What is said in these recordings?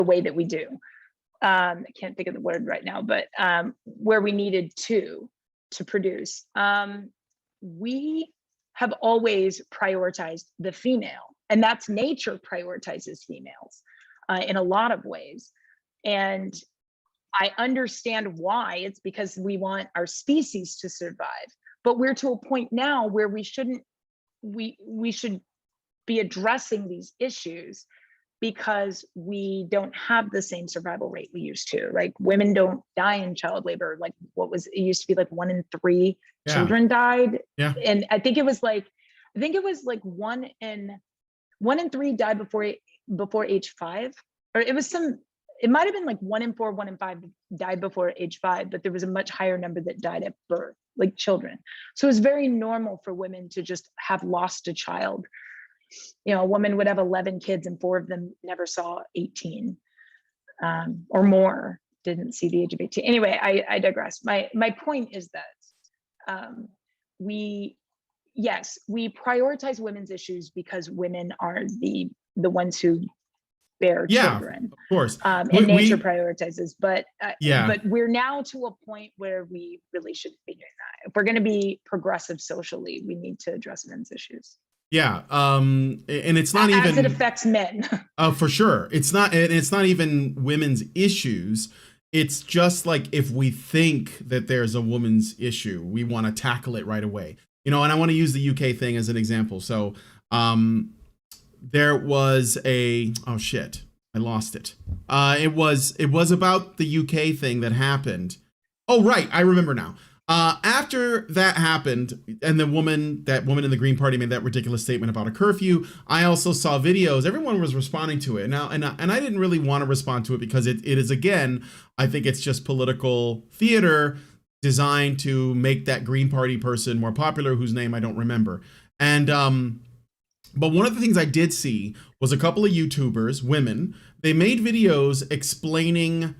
the way that we do. I can't think of the word right now, but where we needed to produce. We have always prioritized the female, and that's nature prioritizes females in a lot of ways. And I understand why. It's because we want our species to survive, but we're to a point now where we shouldn't, we should be addressing these issues, because we don't have the same survival rate we used to. Like, women don't die in child labor. Like, it used to be like 1 in 3 children died. Yeah. And I think it was like 1 in 3 died before age 5, or it might've been like 1 in 4, 1 in 5 died before age 5, but there was a much higher number that died at birth, like children. So it's very normal for women to just have lost a child. You know, a woman would have 11 kids and 4 of them never saw 18 or more, didn't see the age of 18. Anyway, I digress. My point is that we prioritize women's issues because women are the ones who bear children. Of course. And nature prioritizes, but we're now to a point where we really shouldn't be doing that. If we're going to be progressive socially, we need to address men's issues. Yeah, and it's not as even it affects men. For sure. It's not even women's issues. It's just like, if we think that there's a woman's issue, we want to tackle it right away. You know, and I want to use the UK thing as an example. So, there was I lost it. It was about the UK thing that happened. Oh, right, I remember now. After that happened, and that woman in the Green Party made that ridiculous statement about a curfew, I also saw videos. Everyone was responding to it. Now, and I didn't really want to respond to it, because it is, again, I think it's just political theater designed to make that Green Party person more popular, whose name I don't remember. And but one of the things I did see was a couple of YouTubers, women. They made videos explaining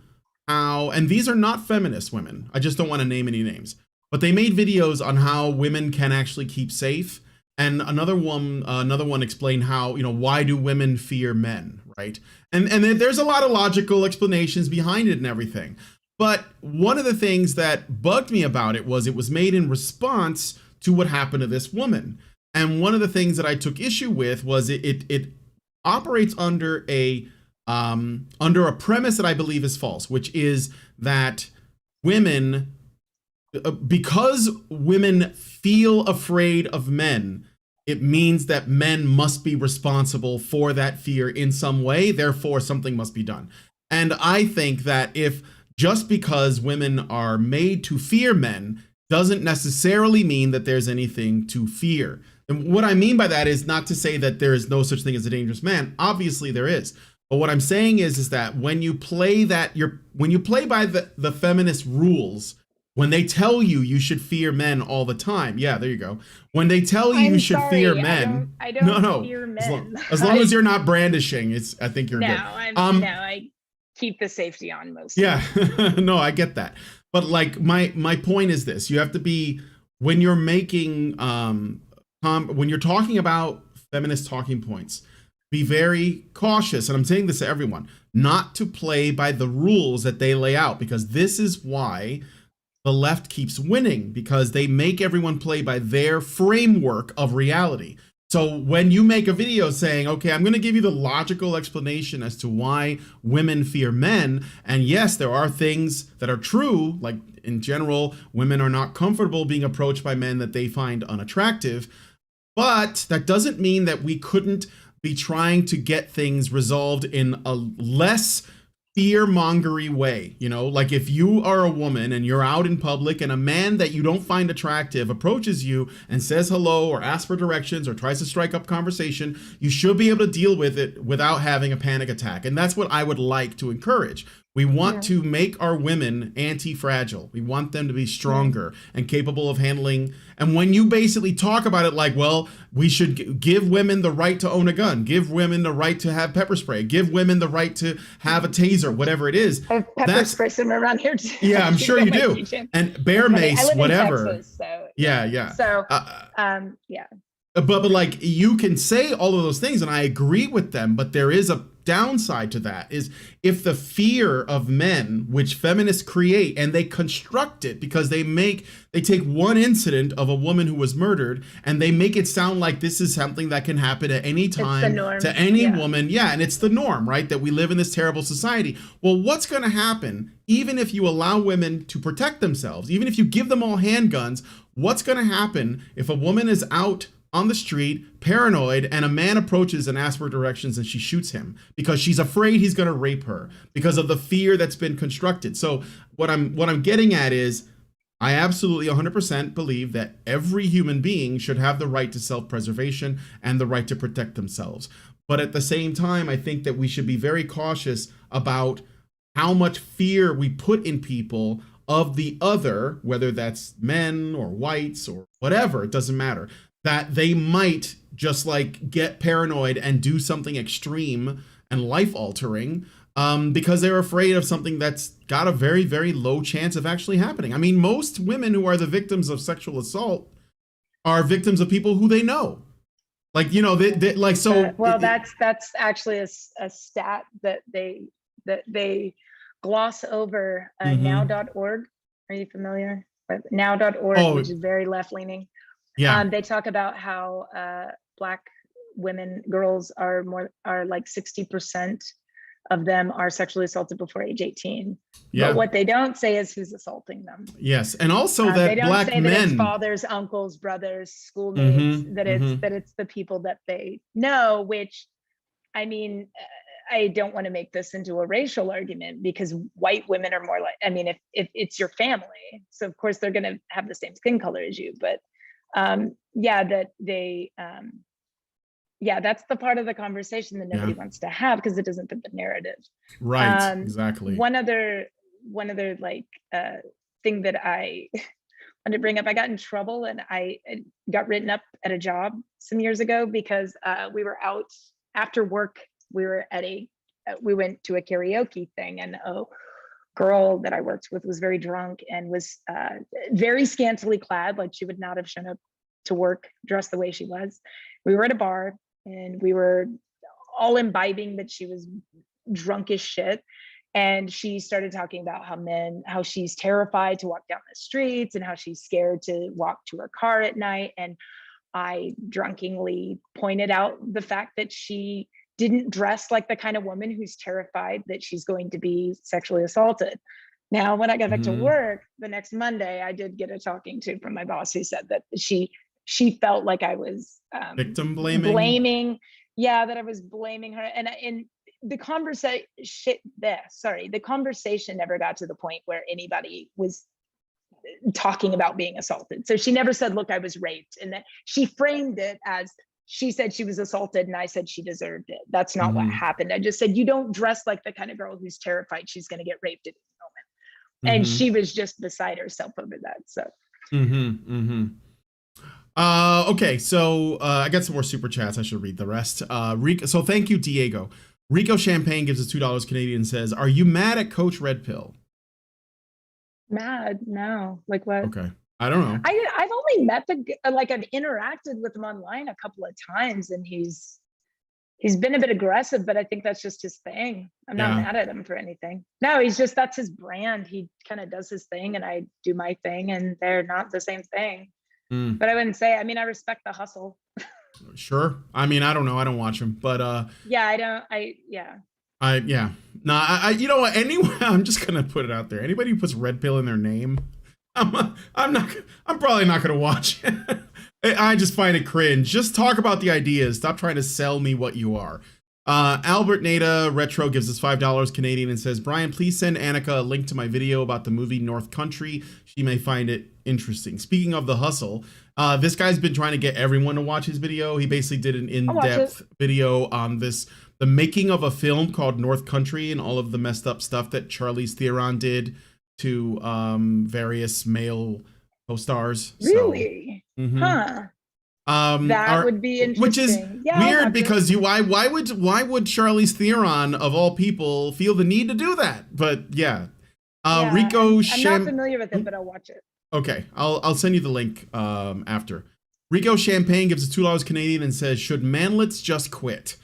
how, and these are not feminist women, I just don't want to name any names, but they made videos on how women can actually keep safe. And another one explained how, you know, why do women fear men, right? And there's a lot of logical explanations behind it and everything. But one of the things that bugged me about it was made in response to what happened to this woman. And one of the things that I took issue with was it operates under a premise that I believe is false, which is that women, because women feel afraid of men, it means that men must be responsible for that fear in some way. Therefore, something must be done. And I think that if just because women are made to fear men doesn't necessarily mean that there's anything to fear. And what I mean by that is not to say that there is no such thing as a dangerous man. Obviously there is. But what I'm saying is that when you play by the feminist rules, when they tell you should fear men all the time, yeah, there you go. When they tell you should fear men, I don't fear men. As long as you're not brandishing, I think you're good. I keep the safety on most. Yeah, no, I get that. But like my point is this: you have to be, when you're making when you're talking about feminist talking points, be very cautious, and I'm saying this to everyone, not to play by the rules that they lay out, because this is why the left keeps winning, because they make everyone play by their framework of reality. So when you make a video saying, okay, I'm going to give you the logical explanation as to why women fear men, and yes, there are things that are true, like in general, women are not comfortable being approached by men that they find unattractive, but that doesn't mean that we couldn't be trying to get things resolved in a less fear-mongery way. You know, like if you are a woman and you're out in public and a man that you don't find attractive approaches you and says hello or asks for directions or tries to strike up conversation, you should be able to deal with it without having a panic attack. And that's what I would like to encourage. We want to make our women anti-fragile. We want them to be stronger and capable of handling. And when you basically talk about it like, well, we should give women the right to own a gun, give women the right to have pepper spray, give women the right to have a taser, whatever it is. I have pepper spray somewhere around here too. Yeah, I'm sure you do. And bear mace, whatever. Texas, so, yeah. So, yeah. But like, you can say all of those things and I agree with them, but there is downside to that is if the fear of men, which feminists create, and they construct it because they take one incident of a woman who was murdered and they make it sound like this is something that can happen at any time to any woman. Yeah, and it's the norm, right? That we live in this terrible society. Well, what's going to happen even if you allow women to protect themselves, even if you give them all handguns? What's going to happen if a woman is out on the street, paranoid, and a man approaches and asks for directions and she shoots him because she's afraid he's going to rape her because of the fear that's been constructed? So what I'm getting at is I absolutely 100% believe that every human being should have the right to self-preservation and the right to protect themselves. But at the same time, I think that we should be very cautious about how much fear we put in people of the other, whether that's men or whites or whatever, it doesn't matter, that they might just like get paranoid and do something extreme and life altering because they're afraid of something that's got a very, very low chance of actually happening. I mean, most women who are the victims of sexual assault are victims of people who they know. Like, you know, they like, so. Well, that's actually a stat that they gloss over. Now.org. Are you familiar with now.org, which is very left leaning? Yeah. They talk about how Black women, girls are like 60% of them are sexually assaulted before age 18. Yeah. But what they don't say is who's assaulting them. Yes, and also that they don't Black say men, that it's fathers, uncles, brothers, schoolmates, that it's the people that they know. Which, I mean, I don't want to make this into a racial argument because white women are more like, I mean, if it's your family, so of course they're going to have the same skin color as you, but that's the part of the conversation that nobody wants to have because it doesn't fit the narrative. Right, exactly. One other like thing that I want to bring up, I got in trouble and I got written up at a job some years ago because we were out after work. We went to a karaoke thing, and a girl that I worked with was very drunk and was very scantily clad, like she would not have shown up to work dressed the way she was. We were at a bar and we were all imbibing that she was drunk as shit. And she started talking about how she's terrified to walk down the streets and how she's scared to walk to her car at night. And I drunkenly pointed out the fact that she didn't dress like the kind of woman who's terrified that she's going to be sexually assaulted. Now, when I got back to work the next Monday, I did get a talking to from my boss who said that she felt like I was victim blaming. Yeah, that I was blaming her. And the conversation never got to the point where anybody was talking about being assaulted. So she never said, look, I was raped. And that she framed it as she said she was assaulted and I said she deserved it. That's not what happened. I just said, you don't dress like the kind of girl who's terrified she's going to get raped at any moment. And she was just beside herself over that. So. Okay, so I got some more super chats. I should read the rest. So thank you, Diego. Rico Champagne gives us $2 Canadian and says, are you mad at Coach Red Pill? Mad? No. Like what? Okay. I don't know. I've only met I've interacted with him online a couple of times and he's been a bit aggressive, but I think that's just his thing. I'm not mad at him for anything. No, that's his brand. He kind of does his thing and I do my thing and they're not the same thing. But I wouldn't say, I mean, I respect the hustle. Sure. I mean, I don't know. I don't watch him, but no, you know what? Anyway, I'm just going to put it out there. Anybody who puts Red Pill in their name, I'm probably not going to watch it. I just find it cringe. Just talk about the ideas. Stop trying to sell me what you are. Albert Nada Retro gives us $5 Canadian and says, Brian, please send Annika a link to my video about the movie North Country. She may find it interesting. Speaking of the hustle, this guy's been trying to get everyone to watch his video. He basically did an in-depth video on the making of a film called North Country and all of the messed up stuff that Charlize Theron did to various male co-stars. Really? So, huh. That would be interesting. Which is weird because why would Charlize Theron of all people feel the need to do that? But Rico I'm not familiar with it, but I'll watch it. Okay, I'll send you the link after. Rico Champagne gives us $2 Canadian and says, should manlets just quit?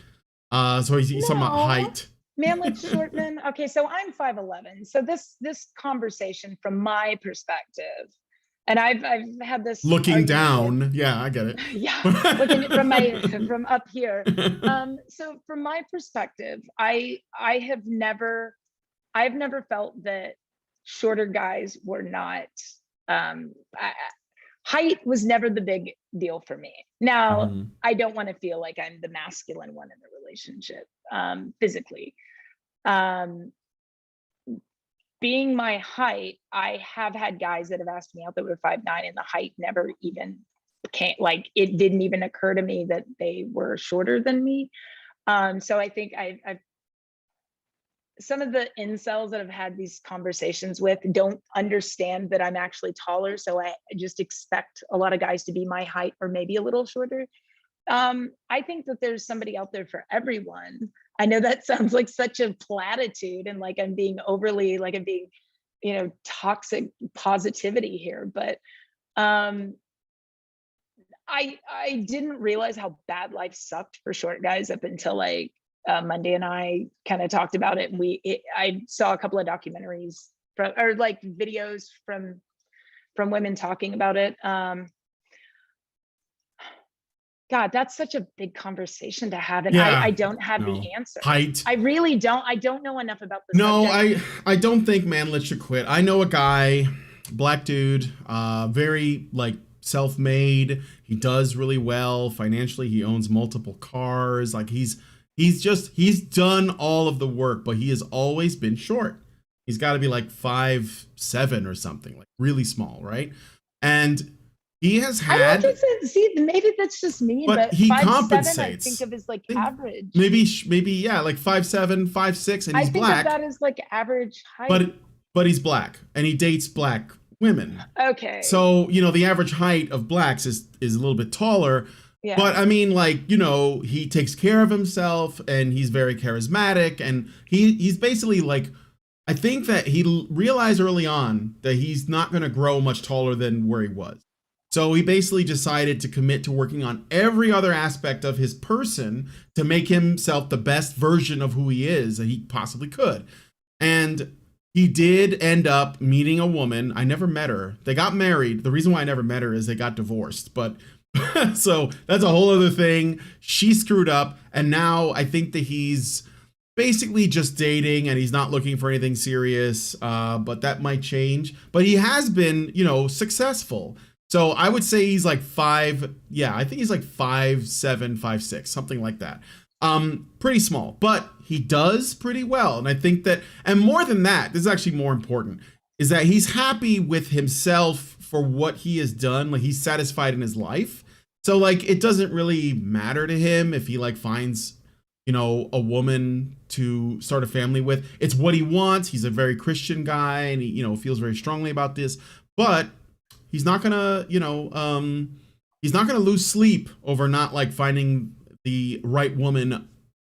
So he's talking about No, height. manlet shortman. Okay, so I'm 5'11". So this conversation from my perspective, and I've had this Looking argument with, down. Yeah, I get yeah, looking from my it. from up here. So from my perspective, I've never felt that shorter guys were not um height was never the big deal for me. Now, Mhm. I don't want to feel like I'm the masculine one in the relationship, physically. Um, Being my height, I have had guys that have asked me out that were 5'9", and the height never even came, like it didn't even occur to me that they were shorter than me. So I think I've some of the incels that I've had these conversations with don't understand that I'm actually taller. So I just expect a lot of guys to be my height or maybe a little shorter. I think that there's somebody out there for everyone. I know that sounds like such a platitude and like I'm being overly, like I'm being, toxic positivity here, but um, I didn't realize how bad life sucked for short guys up until like Monday and I kind of talked about it. And I saw a couple of documentaries from, or like videos from women talking about it. God, that's such a big conversation to have, and I Yeah. don't have No. the answer. Height. I really don't. I don't know enough about the No, subject. I don't think manlet should quit. I know a guy, black dude, very like self-made. He does really well financially. He owns multiple cars. Like he's done all of the work, but he has always been short. He's got to be like 5'7" or something, like really small, right? And he has I don't had, think so. See, maybe that's just me, but but he 5'7", I think compensates. of as like I think average. maybe yeah, like 5'7", 5'6", and I he's think of black. that as like average height. but but he's black and he dates black women. Okay. So, the average height of blacks is a little bit taller. Yeah. But I mean, like, he takes care of himself and he's very charismatic and he's basically like, I think that he realized early on that he's not going to grow much taller than where he was. So he basically decided to commit to working on every other aspect of his person to make himself the best version of who he is that he possibly could. And he did end up meeting a woman. I never met her. They got married. The reason why I never met her is they got divorced. But so that's a whole other thing. She screwed up. And now I think that he's basically just dating and he's not looking for anything serious. But that might change. But he has been, successful. So I would say he's like five. Yeah, I think he's like 5'7", 5'6", something like that. Pretty small, but he does pretty well. And I think that, and more than that, this is actually more important, is that he's happy with himself for what he has done. Like he's satisfied in his life. So like, it doesn't really matter to him if he like finds, a woman to start a family with. It's what he wants. He's a very Christian guy and he, feels very strongly about this, but he's not gonna, he's not gonna lose sleep over not like finding the right woman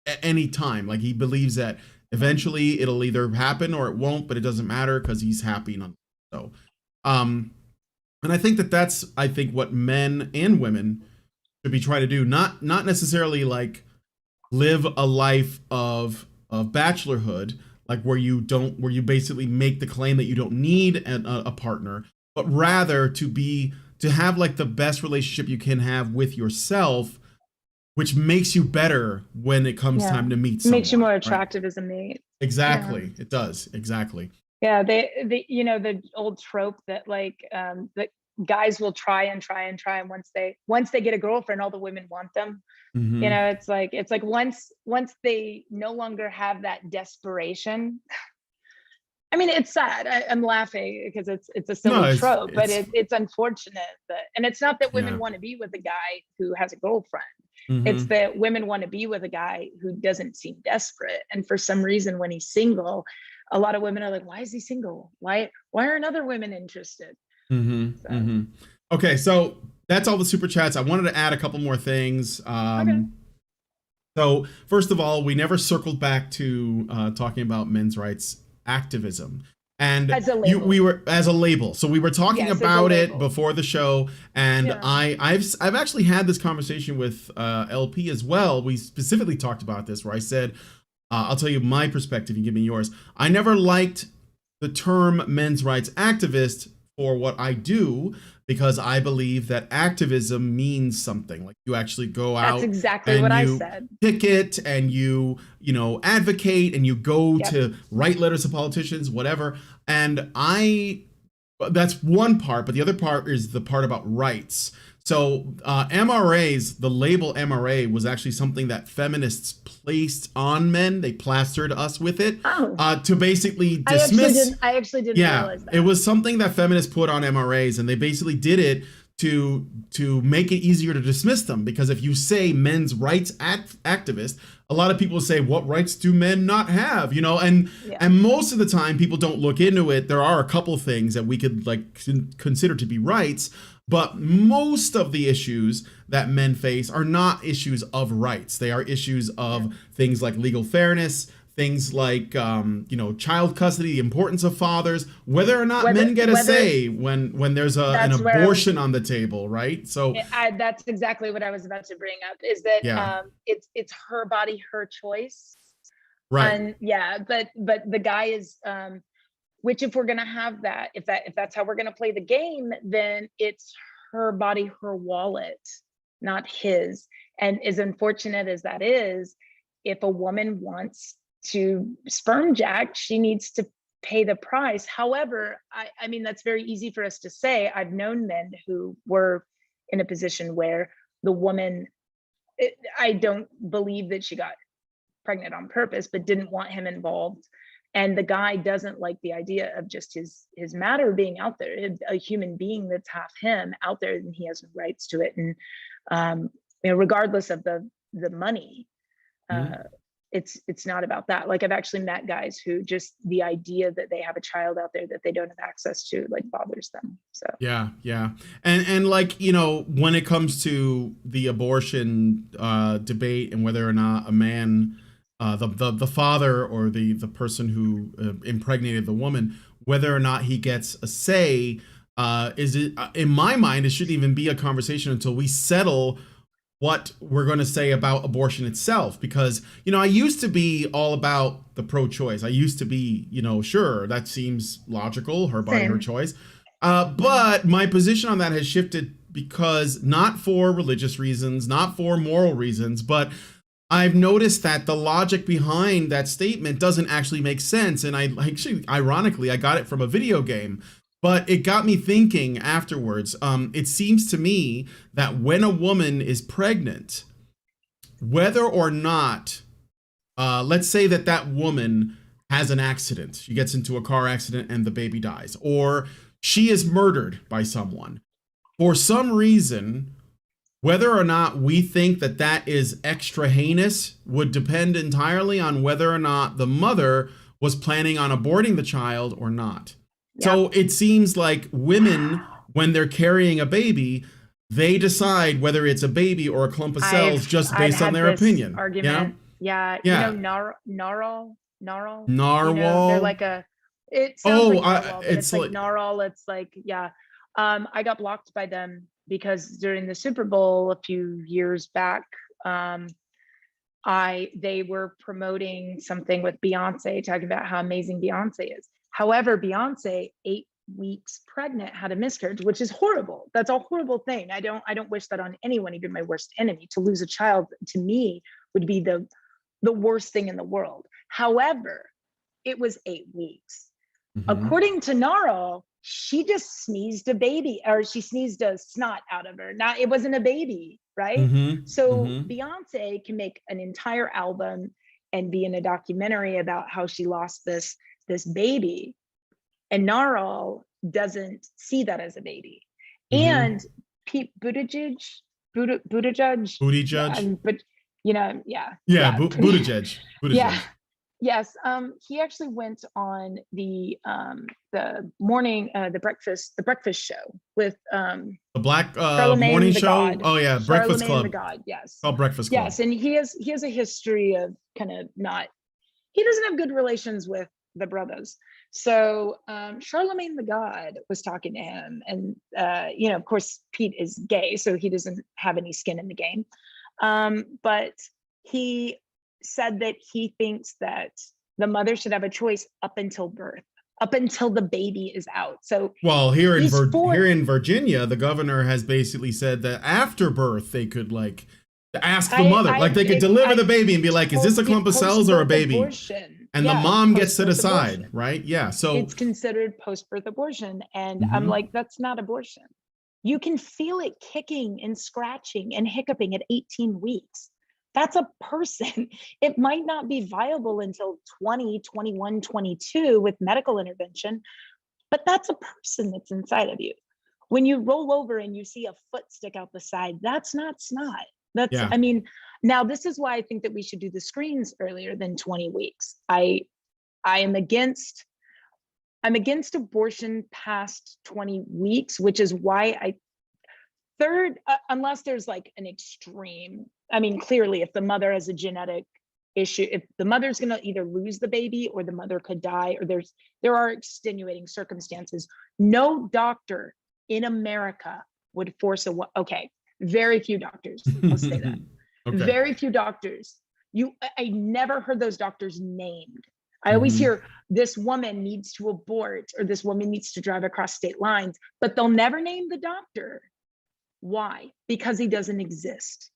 at any time. Like he believes that eventually it'll either happen or it won't, but it doesn't matter because he's happy. So, and I think that I think what men and women should be trying to do. Not necessarily like live a life of bachelorhood, like where you basically make the claim that you don't need a partner, but rather to have like the best relationship you can have with yourself, which makes you better when it comes Yeah. time to meet It makes you someone, more right? attractive as a mate. Exactly. It does. Exactly. Yeah, the old trope that like that guys will try and try and try, and once they get a girlfriend, all the women want them. Hmm. It's like once they no longer have that desperation. I mean, it's sad. I'm laughing because it's a No, silly trope, but it's it's unfortunate that, and it's not that women yeah. want to be with a guy who has a girlfriend. It's Hmm. that women want to be with a guy who doesn't seem desperate. And for some reason, when he's single, a lot of women are like, why is he single? Why aren't other women interested? Hmm. So, Hmm. Okay, so that's all the super chats. I wanted to add a couple more things. okay. So first of all, we never circled back to talking about men's rights activism. And As a label. we were as a label. So we were talking Yes, as a about it label. before the show, and Yeah. I've actually had this conversation with LP as well. We specifically talked about this, where I said, I'll tell you my perspective, you give me yours. I never liked the term men's rights activist for what I do, because I believe that activism means something. Like, you actually go That's out exactly what and I you said. picket, and you know, advocate, and you go Yep. to write letters to politicians, whatever. And that's one part, but the other part is the part about rights. So MRAs, the label MRA was actually something that feminists placed on men. They plastered us with it Oh, to basically dismiss. I actually didn't Yeah, realize that. it was something that feminists put on MRAs, and they basically did it to make it easier to dismiss them. Because if you say men's rights activist, a lot of people say, what rights do men not have? You know, and Yeah. and most of the time people don't look into it. There are a couple things that we could like consider to be rights, but most of the issues that men face are not issues of rights. They are issues of things like legal fairness, things like you know, child custody, the importance of fathers, whether or not men get a say when there's an That's where abortion on the table, right? So that's exactly what I was about to bring up, is that yeah, it's her body, her choice. right. And yeah, but the guy is which, if we're gonna have that, if that's how we're gonna play the game, then it's her body, her wallet, not his. And as unfortunate as that is, if a woman wants to sperm jack, she needs to pay the price. However, I mean, that's very easy for us to say. I've known men who were in a position where the woman, I don't believe that she got pregnant on purpose, but didn't want him involved. And the guy doesn't like the idea of just his matter being out there, a human being that's half him out there, and he has no rights to it. And you know, regardless of the money, it's not about that. Like, I've actually met guys who just the idea that they have a child out there that they don't have access to, like, bothers them. So yeah, and like, you know, when it comes to the abortion debate and whether or not a man, the father or the person who impregnated the woman, whether or not he gets a say, is it, in my mind, it shouldn't even be a conversation until we settle what we're going to say about abortion itself. Because, you know, I used to be all about the pro-choice. I used to be, you know, sure, that seems logical, her body, her choice. But my position on that has shifted, because not for religious reasons, not for moral reasons, but I've noticed that the logic behind that statement doesn't actually make sense. And I actually, ironically, I got it from a video game. But it got me thinking afterwards. It seems to me that when a woman is pregnant, whether or not, let's say that woman has an accident, she gets into a car accident and the baby dies, or she is murdered by someone, for some reason, whether or not we think that is extra heinous would depend entirely on whether or not the mother was planning on aborting the child or not. So it seems like women, when they're carrying a baby, they decide whether it's a baby or a clump of cells just based on their opinion. Argument. Yeah. You know, narwhal. Narwhal. You know, they're like it sounds like narwhal, but it's like narwhal. It's like, yeah. I got blocked by them because during the Super Bowl a few years back, they were promoting something with Beyonce, talking about how amazing Beyonce is. However, Beyonce, 8 weeks pregnant, had a miscarriage, which is horrible. That's a horrible thing. I don't wish that on anyone, even my worst enemy. To lose a child, to me, would be the worst thing in the world. However, it was 8 weeks. According to Narl, she just sneezed a baby, or she sneezed a snot out of her. Now, it wasn't a baby, right? So Beyonce can make an entire album and be in a documentary about how she lost this baby, and Narl doesn't see that as a baby. And Pete Buttigieg, but you know, Buttigieg. Yeah. Yes, he actually went on the morning, the breakfast show with the Black the morning show. God. Oh yeah, Breakfast Charlemagne Club. the God, yes. Called Breakfast Club. Yes, and he has a history of kind of not. He doesn't have good relations with the brothers. So Charlemagne the God was talking to him, and of course Pete is gay, so he doesn't have any skin in the game. But he said that he thinks that the mother should have a choice up until birth, up until the baby is out. So well, here in Virginia, the governor has basically said that after birth they could like ask the mother, like they could deliver the baby and be like, is this a clump of cells or a baby? Abortion. And the mom gets to decide, right? Yeah. So it's considered post-birth abortion. And Mhm. I'm like, that's not abortion. You can feel it kicking and scratching and hiccuping at 18 weeks. That's a person. It might not be viable until 20, 21, 22 with medical intervention, but that's a person that's inside of you. When you roll over and you see a foot stick out the side, that's not snot. That's, Yeah. I mean, now this is why I think that we should do the screens earlier than 20 weeks. I'm against abortion past 20 weeks, which is why unless there's like an extreme, I mean, clearly if the mother has a genetic issue, if the mother's going to either lose the baby or the mother could die, or there are extenuating circumstances, no doctor in America would force okay, very few doctors, I'll say that. Okay. Very few doctors. I never heard those doctors named. I always hear this woman needs to abort or this woman needs to drive across state lines, but they'll never name the doctor. Why? Because he doesn't exist.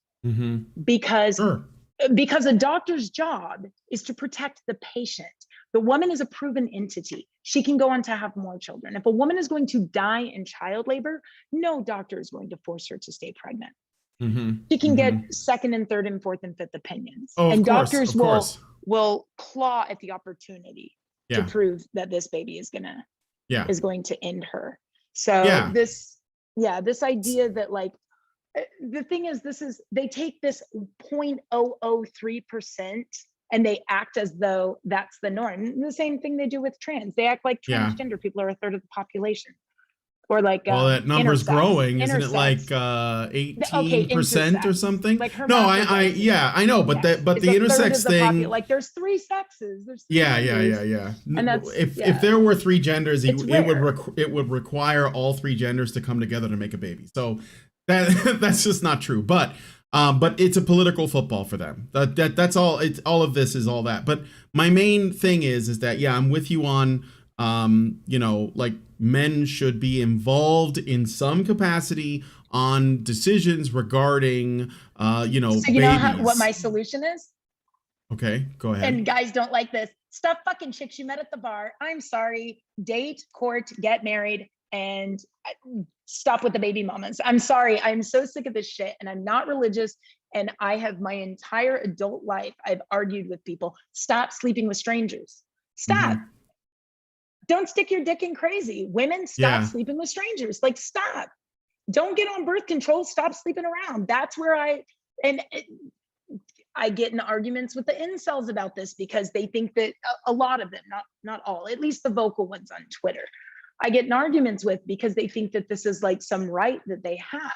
Because a doctor's job is to protect the patient. The woman is a proven entity. She can go on to have more children. If a woman is going to die in child labor, no doctor is going to force her to stay pregnant. She can get second and third and fourth and fifth opinions. And doctors will claw at the opportunity to prove that this baby is going to end her. So this idea that like, the thing is, they take this 0.003% and they act as though that's the norm. The same thing they do with trans. They act like transgender people are a third of the population. Or like, well, that number's growing, isn't it? Like 18% or something. Like no, I know, but the intersex thing, like there's 3 sexes. There's 3 yeah. And that's if there were 3 genders, it would require all 3 genders to come together to make a baby. So that's just not true. But it's a political football for them. That's all. It's all of this is all that. But my main thing is that I'm with you on like men should be involved in some capacity on decisions regarding so you know what my solution is? Okay, go ahead. And guys don't like this. Stuff fucking chicks you met at the bar. I'm sorry. Date, court, get married, and stop with the baby mamas. I'm sorry. I'm so sick of this shit, and I'm not religious. And I have my entire adult life, I've argued with people. Stop sleeping with strangers. Stop. Don't stick your dick in crazy. Women, stop sleeping with strangers. Like, stop. Don't get on birth control. Stop sleeping around. That's where I get in arguments with the incels about this because they think that a lot of them, not all, at least the vocal ones on Twitter, I get in arguments with because they think that this is like some right that they have.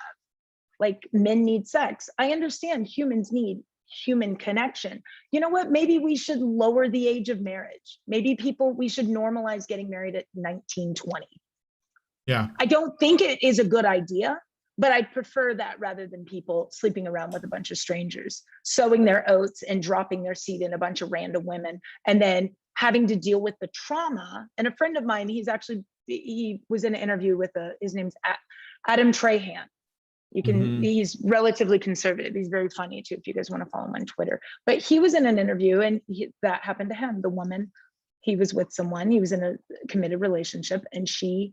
Like, men need sex. I understand humans need human connection. You know what? Maybe we should lower the age of marriage. Maybe we should normalize getting married at 19, 20. Yeah. I don't think it is a good idea, but I prefer that rather than people sleeping around with a bunch of strangers, sowing their oats and dropping their seed in a bunch of random women, and then having to deal with the trauma. And a friend of mine, he was in an interview with his name's Adam Trahan. He's relatively conservative. He's very funny too, if you guys want to follow him on Twitter. But he was in an interview and that happened to him. The woman, he was with someone, he was in a committed relationship, and she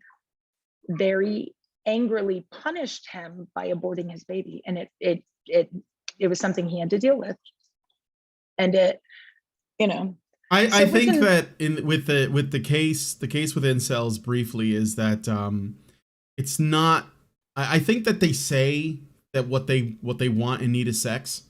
very angrily punished him by aborting his baby. And it was something he had to deal with. And I think that with the case with incels briefly is that it's not. I think that they say that what they want and need is sex,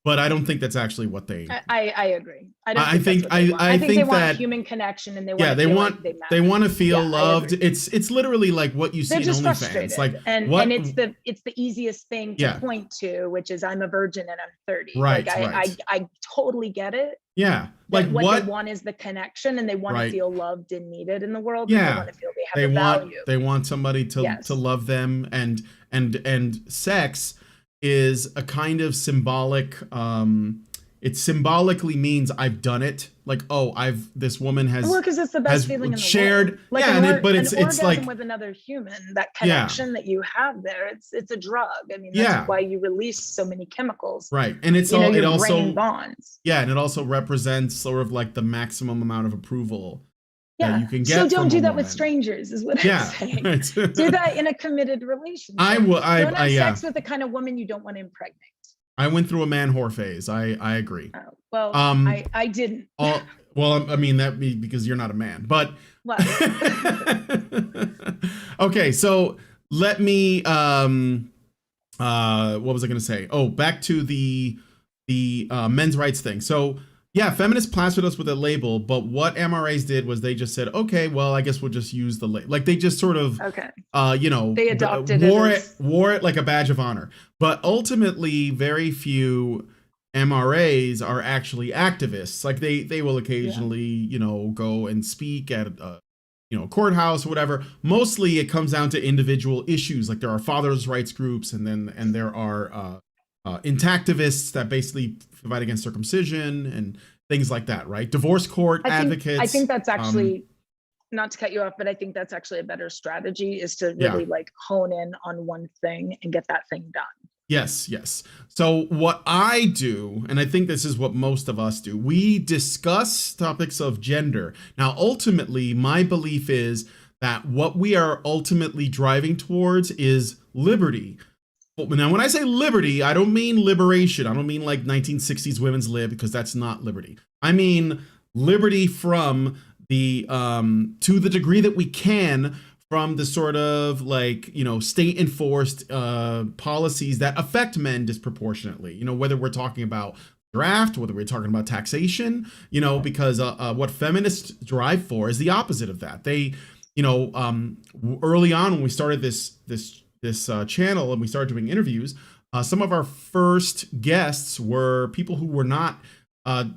but I don't think that's actually what they. I agree. I don't I think think that's what they want. I think they want that human connection, and they yeah, want to feel like they they matter. want to feel Yeah, I loved. agree. It's literally like what you see They're in just OnlyFans. Like frustrated, and what? it's the easiest thing to Yeah. point to, which is I'm a virgin and I'm 30. Like Right. Right. I totally get it. Yeah. Like That what they want is the connection, and they want to Right. feel loved and needed in the world, and they Yeah. want to feel they have a value. They want somebody to Yes. love them, and sex is a kind of symbolic. It symbolically means I've done it. Like, oh, this woman has. Well, because it's the best feeling in the shared, world. Like yeah, but it's orgasm like with another human, that connection that you have there. It's a drug. I mean, that's why you release so many chemicals. Right, and it's your it also brain bonds. Yeah, and it also represents sort of like the maximum amount of approval that you can get. So don't do that woman. with strangers, is what I'm saying. Right. Do that in a committed relationship. Don't have sex with the kind of woman you don't want to impregnate. I went through a man whore phase. I agree. Oh, well, I didn't. Well, I mean that because you're not a man, but well. Okay, so let me what was I going to say? Oh, back to the men's rights thing. So yeah, feminists plastered us with a label, but what MRAs did was they just said, okay, well, I guess we'll just use the label. Like they just sort of, they adopted wore it like a badge of honor. But ultimately, very few MRAs are actually activists. Like they will occasionally, go and speak at a courthouse or whatever. Mostly it comes down to individual issues. Like there are fathers' rights groups, and there are intactivists that basically fight against circumcision and things like that, right? Divorce court advocates. I think that's actually, not to cut you off, but I think that's actually a better strategy, is to really like hone in on one thing and get that thing done. Yes. So what I do, and I think this is what most of us do, we discuss topics of gender. Now, ultimately, my belief is that what we are ultimately driving towards is liberty. Now, when I say liberty, I don't mean liberation. I don't mean like 1960s women's lib, because that's not liberty. I mean liberty from the to the degree that we can, from the sort of like, state enforced policies that affect men disproportionately, whether we're talking about draft, whether we're talking about taxation, because what feminists drive for is the opposite of that. They, early on when we started this channel and we started doing interviews, some of our first guests were people who were not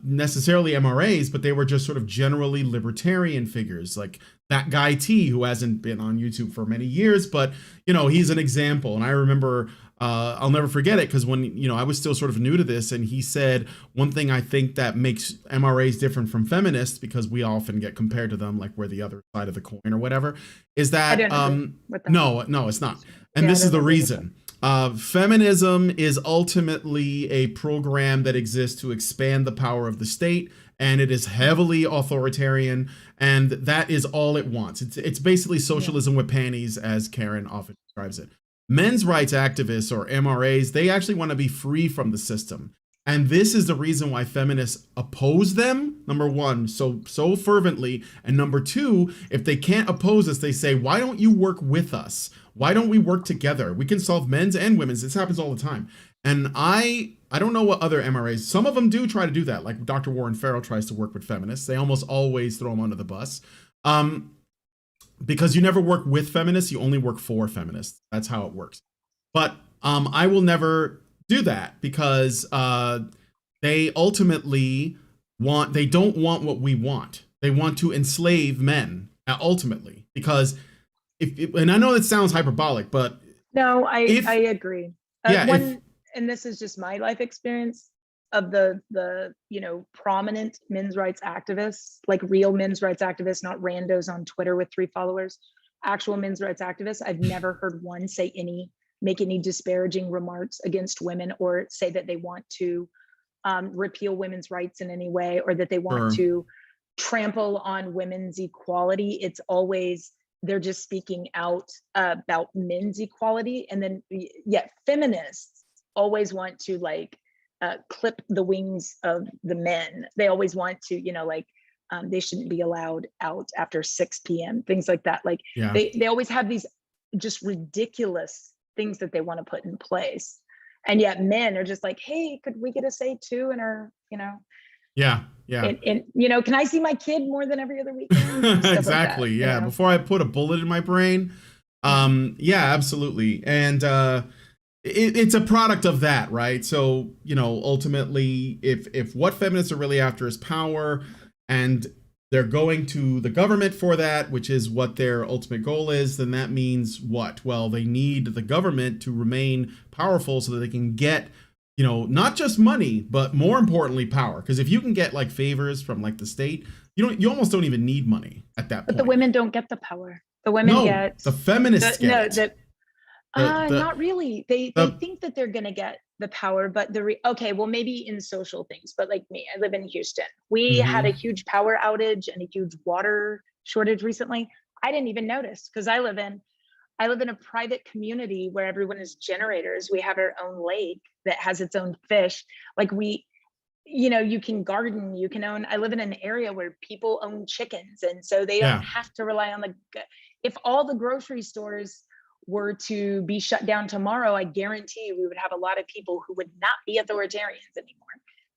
necessarily MRAs, but they were just sort of generally libertarian figures, like that guy T, who hasn't been on YouTube for many years, but he's an example. And I remember, I'll never forget it, because when I was still sort of new to this, and he said, one thing I think that makes MRAs different from feminists, because we often get compared to them like we're the other side of the coin or whatever, is that no, it's not. And this is the reason. Feminism is ultimately a program that exists to expand the power of the state, and it is heavily authoritarian, and that is all it wants. It's basically socialism with panties, as Karen often describes it. Men's rights activists, or MRAs, they actually want to be free from the system. And this is the reason why feminists oppose them, number one, so fervently. And number two, if they can't oppose us, they say, why don't you work with us? Why don't we work together? We can solve men's and women's. This happens all the time. And I don't know what other MRAs, some of them do try to do that. Like Dr. Warren Farrell tries to work with feminists. They almost always throw them under the bus. Because you never work with feminists, you only work for feminists. That's how it works. But I will never do that, because they ultimately they don't want what we want. They want to enslave men ultimately, because and I know it sounds hyperbolic, but no, I agree. And this is just my life experience of the prominent men's rights activists, like real men's rights activists, not randos on Twitter with 3 followers, actual men's rights activists. I've never heard one make any disparaging remarks against women, or say that they want to repeal women's rights in any way, or that they want to trample on women's equality. It's always, they're just speaking out about men's equality. And then yet feminists always want to clip the wings of the men. They always want to, they shouldn't be allowed out after 6 p.m., things like that. They always have these just ridiculous things that they want to put in place. And yet men are just like, hey, could we get a say too in our, Yeah, yeah. can I see my kid more than every other weekend? Stuff like that, Exactly. Yeah. Before I put a bullet in my brain. Yeah, absolutely. And it's a product of that, right? So, ultimately, if what feminists are really after is power, and they're going to the government for that, which is what their ultimate goal is, then that means what? Well, they need the government to remain powerful so that they can get, not just money, but more importantly, power. Because if you can get like favors from like the state, you almost don't even need money at that point. But the women don't get the power. The women get the feminists get it. Not really. They think that they're gonna get the power, but okay, well, maybe in social things, but like me, I live in Houston. We had a huge power outage and a huge water shortage recently. I didn't even notice because I live in a private community where everyone is generators. We have our own lake that has its own fish. Like you can garden, you can own. I live in an area where people own chickens, and so they don't have to rely on if all the grocery stores were to be shut down tomorrow, I guarantee we would have a lot of people who would not be authoritarians anymore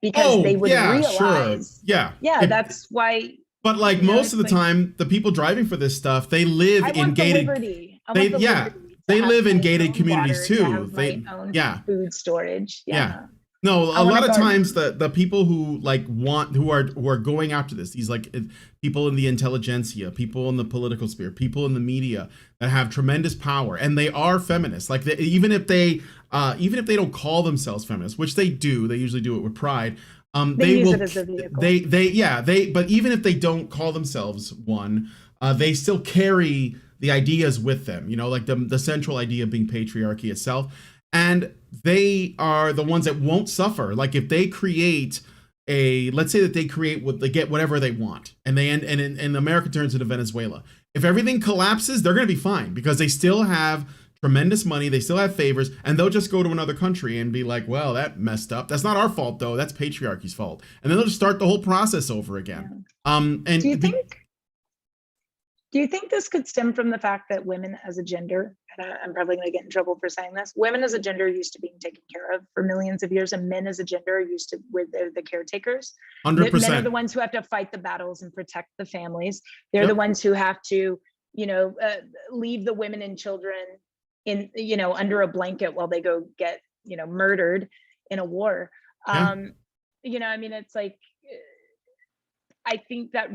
because they would realize. Sure. That's why. But like most of the time, the people driving for this stuff, they live in gated. They live in gated communities too. They own food storage. No, a lot of times the people who who are going after this, these like people in the intelligentsia, people in the political sphere, people in the media that have tremendous power, and they are feminists. Like even if they don't call themselves feminists, which they do, they usually do it with pride. They use it as a vehicle. But even if they don't call themselves one, they still carry the ideas with them. Like the central idea being patriarchy itself. And they are the ones that won't suffer. Like if they create let's say that they get whatever they want, and and America turns into Venezuela. If everything collapses, they're going to be fine because they still have tremendous money. They still have favors, and they'll just go to another country and be like, well, that messed up. That's not our fault though. That's patriarchy's fault. And then they'll just start the whole process over again. And do you think this could stem from the fact that women as a gender, and I'm probably going to get in trouble for saying this, women as a gender are used to being taken care of for millions of years, and men as a gender are used to where they're the caretakers? 100%. Men are the ones who have to fight the battles and protect the families. They're the ones who have to, leave the women and children in, under a blanket while they go get, murdered in a war. It's like, I think that's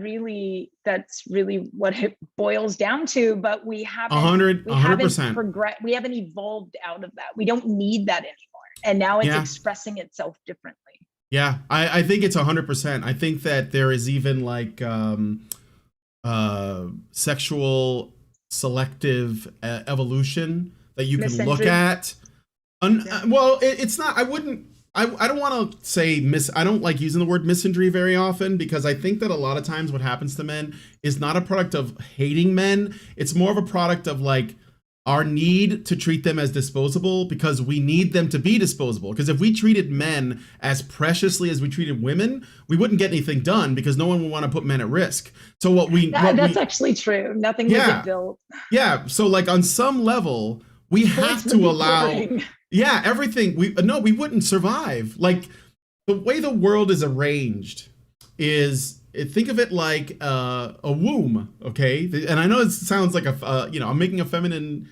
really what it boils down to, but we haven't 100%. We haven't evolved out of that. We don't need that anymore. And now it's expressing itself differently. Yeah, I think it's 100%. I think that there is even like sexual selective evolution that you can look at. Well, it's not, I don't want to say I don't like using the word misandry very often, because I think that a lot of times what happens to men is not a product of hating men. It's more of a product of like our need to treat them as disposable, because we need them to be disposable. Because if we treated men as preciously as we treated women, we wouldn't get anything done because no one would want to put men at risk. So that's actually true. Nothing would get built. Yeah. So like on some level, we have to allow everything. We wouldn't survive. Like the way the world is arranged is, think of it like a womb. Okay. And I know it sounds like I'm making a feminine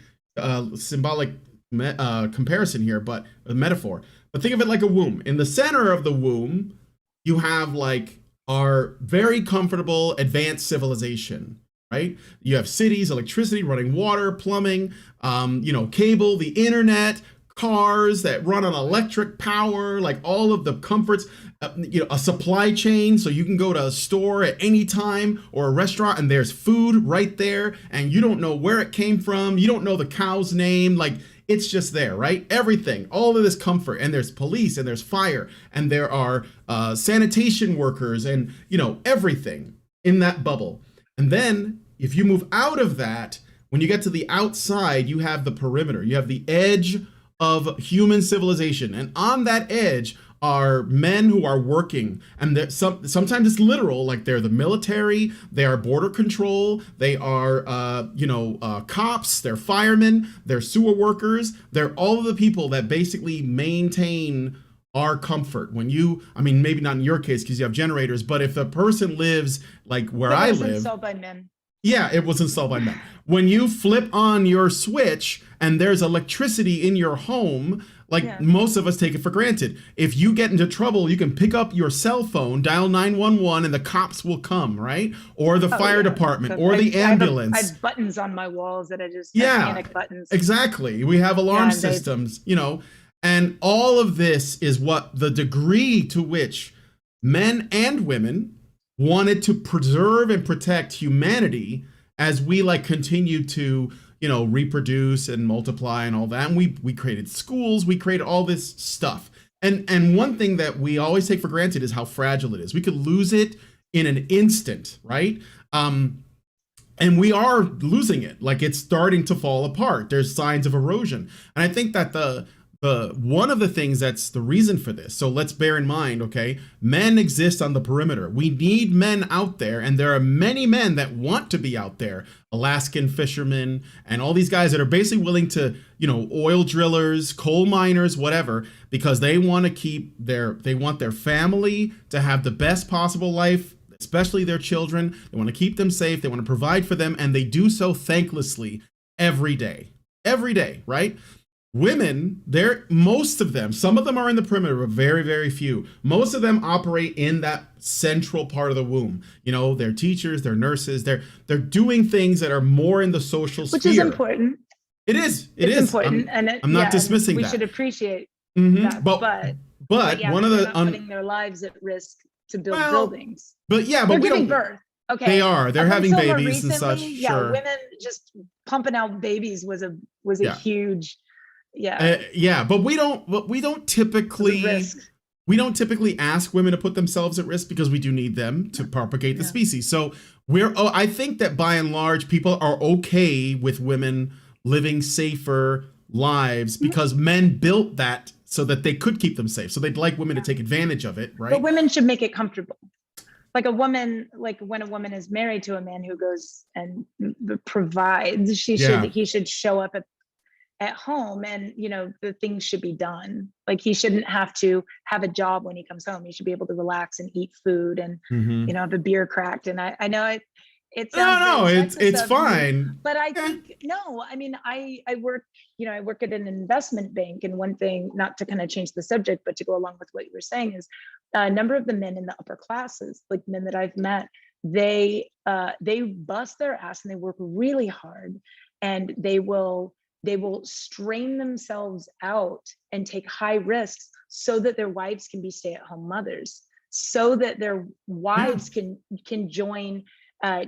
symbolic comparison here, but a metaphor. But think of it like a womb. In the center of the womb, you have like our very comfortable advanced civilization, right? You have cities, electricity, running water, plumbing, cable, the internet, cars that run on electric power, like all of the comforts, a supply chain. So you can go to a store at any time, or a restaurant, and there's food right there, and you don't know where it came from. You don't know the cow's name. Like it's just there, right? Everything, all of this comfort, and there's police, and there's fire, and there are sanitation workers, and everything in that bubble. And then if you move out of that, when you get to the outside, you have the perimeter, you have the edge of human civilization. And on that edge are men who are working, and sometimes it's literal, like they're the military, they are border control, they are cops, they're firemen, they're sewer workers, they're all of the people that basically maintain our comfort. When I mean, maybe not in your case because you have generators, but if the person lives like where I live, installed by men. Yeah, it was installed by men. When you flip on your switch and there's electricity in your home, like most of us take it for granted. If you get into trouble, you can pick up your cell phone, dial 911, and the cops will come, right? Or the fire department, or the ambulance. I have buttons on my walls that I just panic buttons. Exactly. We have alarm systems, and all of this is what the degree to which men and women wanted to preserve and protect humanity as we continue to reproduce and multiply and all that. And we created schools, we created all this stuff. And one thing that we always take for granted is how fragile it is. We could lose it in an instant, right? And we are losing it. Like, it's starting to fall apart. There's signs of erosion. And I think that the one of the things that's the reason for this, so let's bear in mind, okay, men exist on the perimeter. We need men out there, and there are many men that want to be out there. Alaskan fishermen and all these guys that are basically willing to, oil drillers, coal miners, whatever, because they want their family to have the best possible life, especially their children. They want to keep them safe. They want to provide for them, and they do so thanklessly every day, right? Women, most of them, some of them are in the perimeter, but very, very few. Most of them operate in that central part of the womb. They're teachers, they're nurses, they're doing things that are more in the social sphere. Which is important. It is. It's important. I'm not dismissing that. We should appreciate that. But one of the putting their lives at risk to build buildings. But they're giving birth. Okay. They are. They're having babies and such. Yeah, sure. Women just pumping out babies was a huge. But we don't typically ask women to put themselves at risk because we do need them to propagate the species. So I think that by and large people are okay with women living safer lives because men built that so that they could keep them safe. So they'd like women to take advantage of it, right? But women should make it comfortable. Like when a woman is married to a man who goes and provides, he should show up at home, and the things should be done. Like, he shouldn't have to have a job when he comes home. He should be able to relax and eat food and have a beer cracked. And I know it sounds it's fine, but I think I work at an investment bank, and one thing, not to kind of change the subject but to go along with what you were saying, is a number of the men in the upper classes, like men that I've met, they bust their ass and they work really hard, and they will strain themselves out and take high risks so that their wives can be stay-at-home mothers, so that their wives can join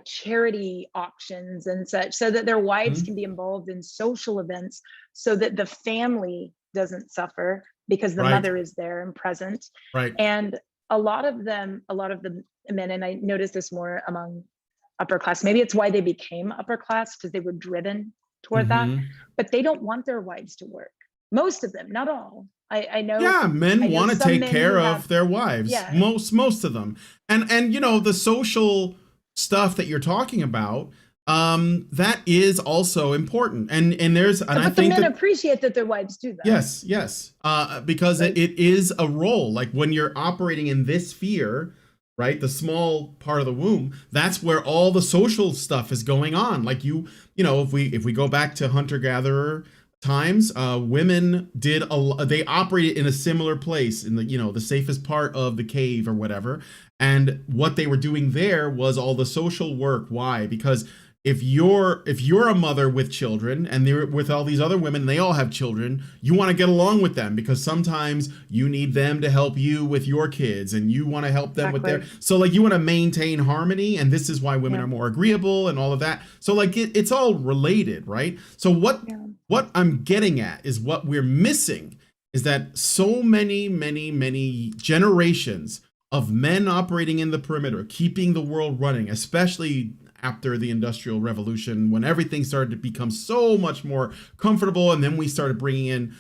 charity auctions and such, so that their wives can be involved in social events, so that the family doesn't suffer because the mother is there and present. Right. And a lot of the men, and I noticed this more among upper class, maybe it's why they became upper class, because they were driven toward that, but they don't want their wives to work. Most of them, not all. I know. Yeah, men want to take care of their wives. Yeah. Most of them, and the social stuff that you're talking about, that is also important. And I think the men appreciate that their wives do that. Yes, because it is a role. Like, when you're operating in this sphere, right, the small part of the womb, that's where all the social stuff is going on. Like, if we go back to hunter-gatherer times, women they operated in a similar place, in the safest part of the cave or whatever. And what they were doing there was all the social work. Why? Because if you're a mother with children, and they're with all these other women, and they all have children, you want to get along with them, because sometimes you need them to help you with your kids, and you want to help them with their, so you want to maintain harmony. And this is why women are more agreeable and all of that. So it's all related, right? So what I'm getting at is, what we're missing is that so many generations of men operating in the perimeter, keeping the world running, especially after the Industrial Revolution, when everything started to become so much more comfortable, and then we started bringing in,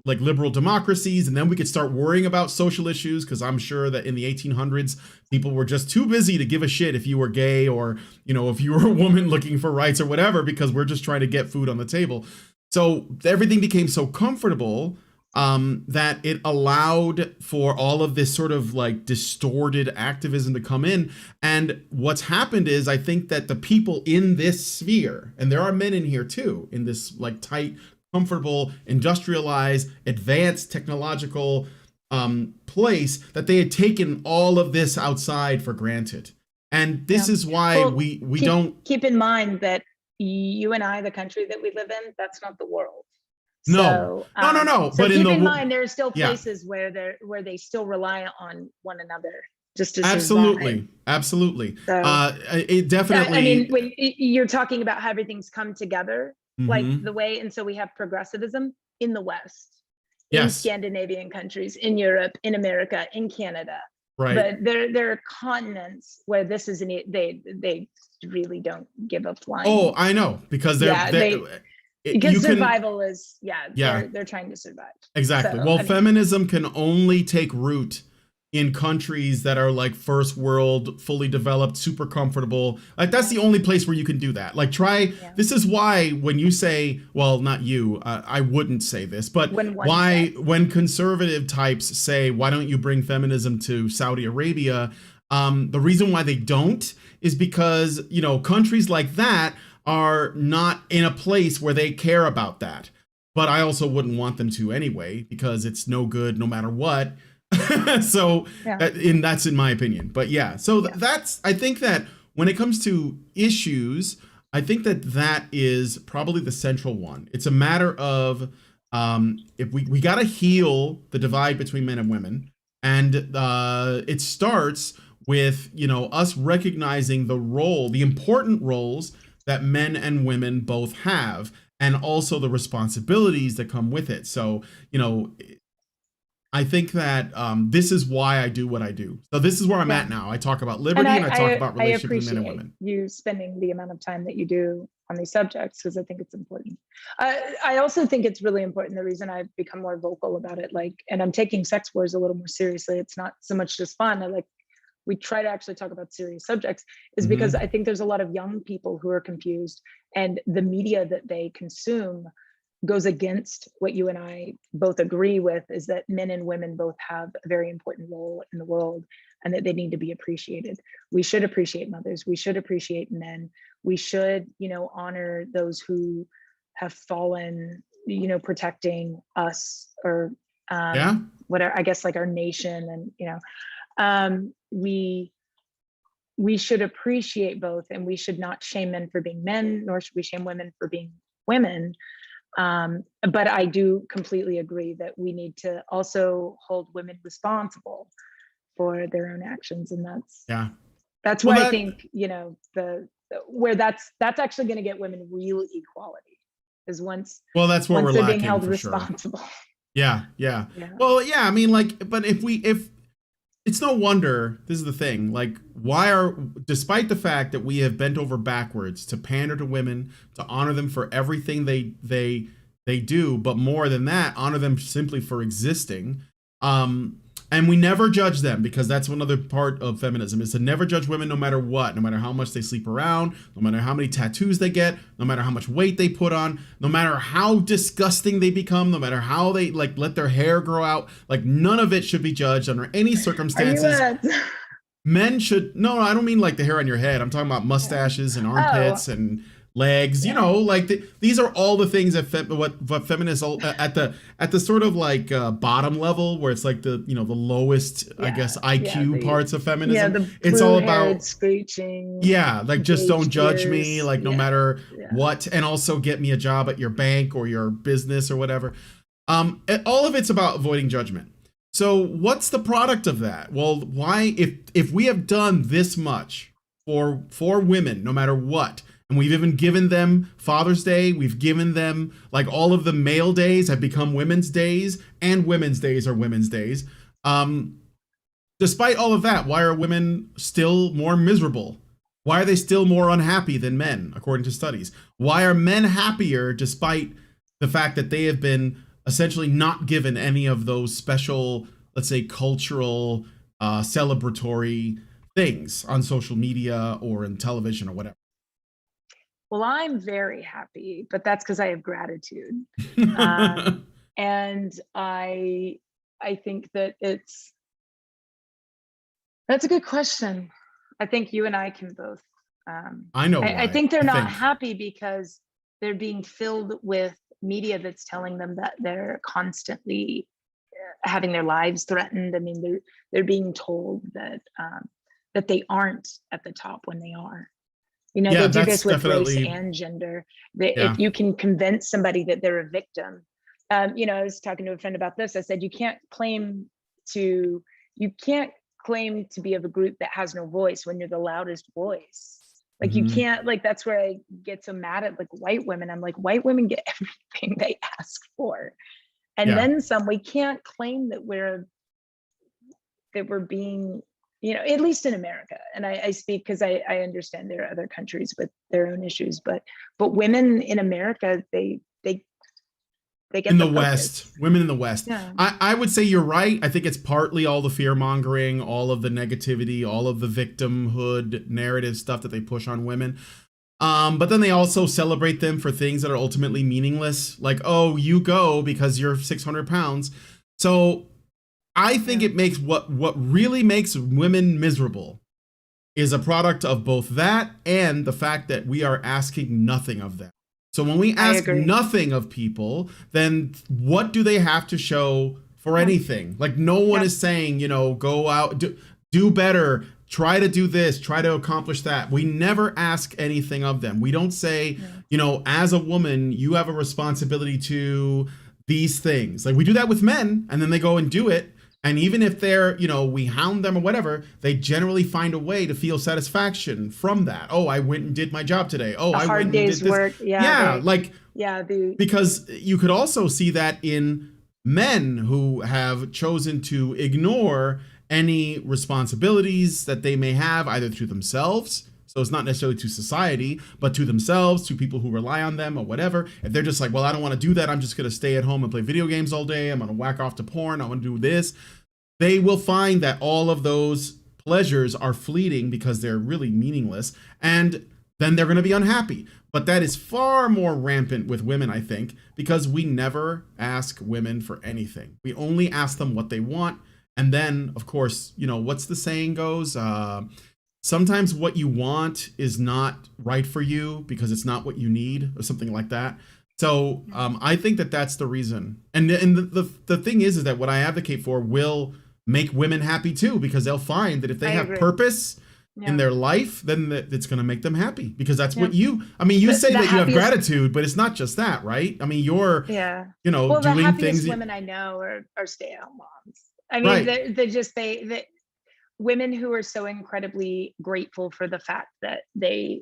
like liberal democracies, and then we could start worrying about social issues, because I'm sure that in the 1800s, people were just too busy to give a shit if you were gay, or, if you were a woman looking for rights or whatever, because we're just trying to get food on the table. So everything became so comfortable that it allowed for all of this sort of like distorted activism to come in. And what's happened is, I think that the people in this sphere, and there are men in here too, in this like tight, comfortable, industrialized, advanced technological place, that they had taken all of this outside for granted. And this is why we don't keep in mind that you and I, the country that we live in, that's not the world. No. So but keep in mind, there are still places yeah. where they still rely on one another just to absolutely survive. Absolutely. So, it definitely, I mean, when you're talking about how everything's come together, mm-hmm. like the way, and so we have progressivism in the West, in yes. Scandinavian countries, in Europe, in America, in Canada. Right. But there are continents where this is they really don't give a flying. Oh, I know, because because survival is they're trying to survive. Exactly. So, feminism can only take root in countries that are like first world, fully developed, super comfortable. Like that's the only place where you can do that. Like this is why when you say, well, not you, I wouldn't say this, but when conservative types say, why don't you bring feminism to Saudi Arabia? The reason why they don't is because, countries like that are not in a place where they care about that. But I also wouldn't want them to anyway, because it's no good no matter what. So that's in my opinion. But that's, I think that when it comes to issues, I think that is probably the central one. It's a matter of if we got to heal the divide between men and women. And it starts with, us recognizing the important roles that men and women both have, and also the responsibilities that come with it. So, I think that this is why I do what I do. So this is where I'm at now. I talk about liberty, and I talk about relationships between men and women. You spending the amount of time that you do on these subjects, because I think it's important. I also think it's really important. The reason I've become more vocal about it, and I'm taking sex wars a little more seriously. It's not so much just fun. We try to actually talk about serious subjects, is because I think there's a lot of young people who are confused, and the media that they consume goes against what you and I both agree with, is that men and women both have a very important role in the world, and that they need to be appreciated. We should appreciate mothers. We should appreciate men. We should, honor those who have fallen, protecting us, or whatever, I guess, like our nation, and, we should appreciate both, and we should not shame men for being men, nor should we shame women for being women. But I do completely agree that we need to also hold women responsible for their own actions, and that's where I think where that's actually going to get women real equality, is once that's what once we're they're lacking, being held for responsible. Sure. Yeah. Well, I mean, but if it's no wonder, this is the thing, despite the fact that we have bent over backwards to pander to women, to honor them for everything they do, but more than that, honor them simply for existing. And we never judge them, because that's one other part of feminism, is to never judge women no matter what, no matter how much they sleep around, no matter how many tattoos they get, no matter how much weight they put on, no matter how disgusting they become, no matter how they let their hair grow out. None of it should be judged under any circumstances. Men should, no, I don't mean the hair on your head. I'm talking about mustaches and armpits and legs, these are all the things that what feminists at the sort of bottom level, where it's the the lowest I guess IQ parts of feminism. It's all about screeching. Just don't judge me, no matter what, and also get me a job at your bank or your business or whatever. All of it's about avoiding judgment. So what's the product of that? Well, why, if we have done this much for women, no matter what, and we've even given them Father's Day, we've given them all of the male days have become women's days, and women's days are women's days. Despite all of that, why are women still more miserable? Why are they still more unhappy than men, according to studies? Why are men happier despite the fact that they have been essentially not given any of those special, let's say, cultural, celebratory things on social media or in television or whatever? Well, I'm very happy, but that's because I have gratitude. And I think that that's a good question. I think you and I can both. I know I why. think they're I not think. happy because they're being filled with media that's telling them that they're constantly having their lives threatened. I mean, they're being told that they aren't at the top when they are. You know, Yeah, they do that's this with race definitely. and gender. Yeah. If you can convince somebody that they're a victim, you know, I was talking to a friend about this. I said, you can't claim to be of a group that has no voice when you're the loudest voice. Like you can't, like, that's where I get so mad at like white women. I'm like, white women get everything they ask for. And then some. We can't claim that we're being, you know, at least in America. And I speak because I understand there are other countries with their own issues, but women in America, they get In the the West, focus. women in the West. Yeah. I would say you're right. I think it's partly all the fear mongering, all of the negativity, all of the victimhood narrative stuff that they push on women. But then they also celebrate them for things that are ultimately meaningless, like, oh, you go because you're 600 pounds. So I think it makes what really makes women miserable is a product of both that and the fact that we are asking nothing of them. So when we ask nothing of people, then what do they have to show for anything? Like no one is saying, you know, go out, do better, try to do this, try to accomplish that. We never ask anything of them. We don't say, you know, as a woman, you have a responsibility to these things. Like we do that with men, and then they go and do it. And even if they're, you know, we hound them or whatever, they generally find a way to feel satisfaction from that. Oh, I went and did my job today. Oh, I went and did this. Work. Because you could also see that in men who have chosen to ignore any responsibilities that they may have either to themselves. So it's not necessarily to society, but to themselves, to people who rely on them or whatever. If they're just like, well, I don't want to do that. I'm just going to stay at home and play video games all day. I'm going to whack off to porn. I want to do this. They will find that all of those pleasures are fleeting because they're really meaningless. And then they're going to be unhappy. But that is far more rampant with women, I think, because we never ask women for anything. We only ask them what they want. And then, of course, you know, what's the saying goes? Sometimes what you want is not right for you because it's not what you need or something like that. So I think that that's the reason. And the thing is that what I advocate for will make women happy too, because they'll find that if they have purpose in their life, then it's going to make them happy because that's what you say that you have gratitude, but it's not just that, right? I mean, you're, you know, well, doing the happiest things. Women I know are stay-at-home moms. I mean, they women who are so incredibly grateful for the fact that they